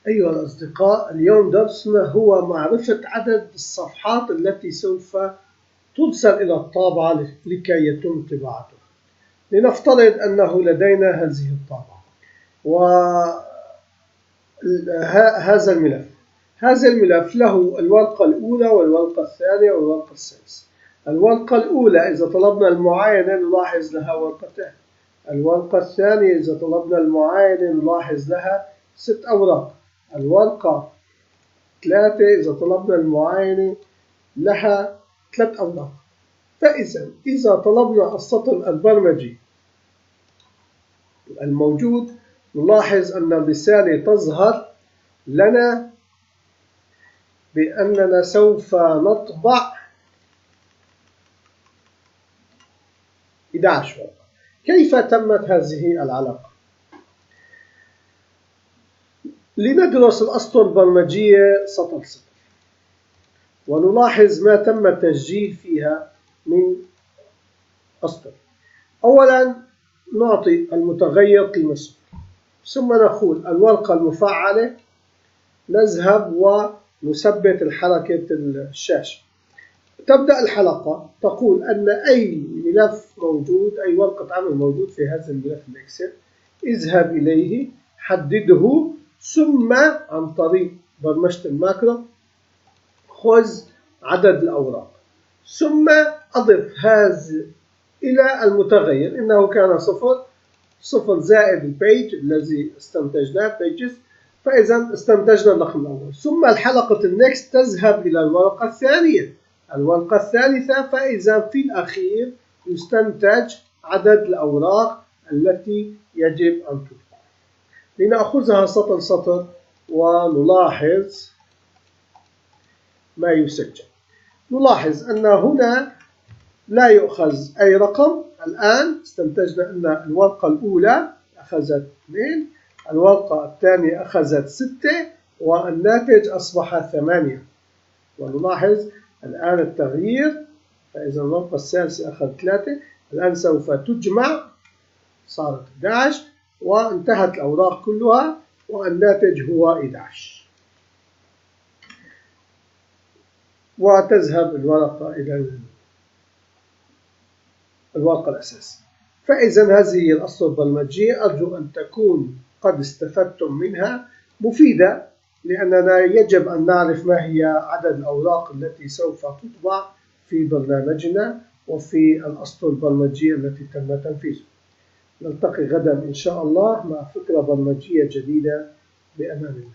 أيها الأصدقاء، اليوم درسنا هو معرفة عدد الصفحات التي سوف ترسل إلى الطابعة لكي يتم طباعتها. لنفترض أنه لدينا هذه الطابعة وهذا الملف. هذا الملف له الورقة الأولى والورقة الثانية والورقة الثالثة. الورقة الأولى إذا طلبنا المعاينة نلاحظ لها ورقتين. الورقة الثانية إذا طلبنا المعاينة نلاحظ لها 6 أوراق. الورقة 3 إذا طلبنا المعاينة لها 3 أوراق. إذا طلبنا السطر البرمجي الموجود نلاحظ أن الرسالة تظهر لنا بأننا سوف نطبع 11 ورقة. كيف تمت هذه العلاقة؟ لندرس الأسطر البرمجية سطر سطر ونلاحظ ما تم التسجيل فيها من أسطر. أولا نعطي المتغير قيمة 0، ثم نقول الورقة المفعلة، نذهب ونثبت الحركة الشاشة. تبدأ الحلقة تقول أن أي ملف موجود، أي ورقة عمل موجود في هذا الملف الإكسل، اذهب إليه، حدده، ثم عن طريق برمجة الماكرو خذ عدد الأوراق، ثم أضف هذا إلى المتغير. إنه كان 0 زائد البيج الذي استنتجناه pages، فإذا استنتجنا الرقم الأول. ثم الحلقة النكست تذهب إلى الورقة الثانية، الورقة الثالثة، فإذا في الأخير يستنتج عدد الأوراق التي يجب أن تطبع. لنأخذها سطر سطر ونلاحظ ما يسجل. نلاحظ أن هنا لا يؤخذ أي رقم. الآن استنتجنا أن الورقة الأولى أخذت 2، الورقة الثانية أخذت 6، والناتج أصبح 8. ونلاحظ الآن التغيير، فإذا الورقة الثالثة أخذت 3، الآن سوف تجمع صارت 11 وانتهت الأوراق كلها والناتج هو 11. وتذهب الورقة إلى الورقة الأساسية. فإذا هذه الأسطر البرمجية أرجو أن تكون قد استفدتم منها، مفيدة، لأننا يجب أن نعرف ما هي عدد الأوراق التي سوف تطبع في برنامجنا وفي الأسطر البرمجية التي تم تنفيذها. نلتقي غدا إن شاء الله مع فكرة برمجية جديدة بأمان الله.